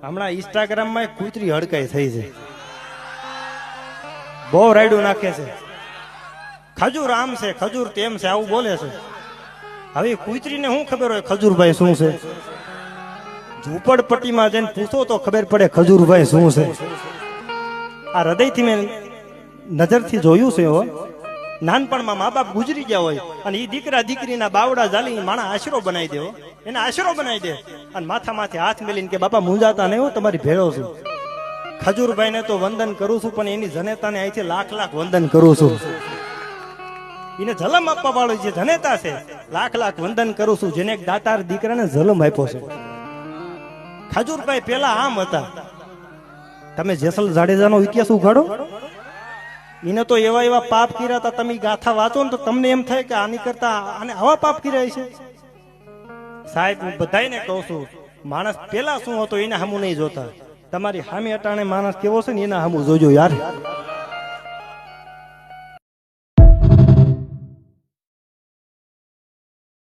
હમણાં ઇન્સ્ટાગ્રામ માં કૂતરી હડકાઈ થઈ છે, બહુ રાયડું નાખે છે, ખજૂર આમ છે ખજૂર તેમ છે આવું બોલે છે. હવે કૂતરીને શું ખબર હોય ખજૂરભાઈ શું છે? ઝૂંપડપટ્ટીમાં જઈને પૂછો તો ખબર પડે ખજૂરભાઈ શું છે. આ હૃદયથી મેં નજરથી જોયું છે. હો, નાનપણમાં મા બાપ ગુજરી ગયા હોય અને એ દીકરા દીકરીના બાવડા જાલી માણા આશરો બનાવી દે, એને આશરો બનાવી દે અને માથા માથે હાથ મેલીને કે બાપા મુંજાતા નહીં, હું તમારી ભેળો છું. ખજૂરભાઈ ને તો વંદન કરું છું, પણ એની જનેતાને અહીંથી લાખ લાખ વંદન કરું છું. એને જલમ આપવા વાળો જે જનેતા છે, લાખ લાખ વંદન કરું છું, જેને એક દાતાર દીકરાને જલમ આપ્યો છે. ખજૂરભાઈ પેલા આમ હતા. તમે જેસલ જાડેજાનો ઇતિહાસ ઉઘાડો, એને તો એવા એવા પાપ કર્યા હતા. તમે ગાથા વાંચો ને તો તમને એમ થાય કે આની કરતા આને આવા પાપ કર્યા છે. સાહેબ હું બધાને કહું છું, માણસ પેલા શું હતો એને સામું નહીં જોતા. તમારી સામે અટાણે માણસ કેવો છે ને એના સામું જોજો યાર.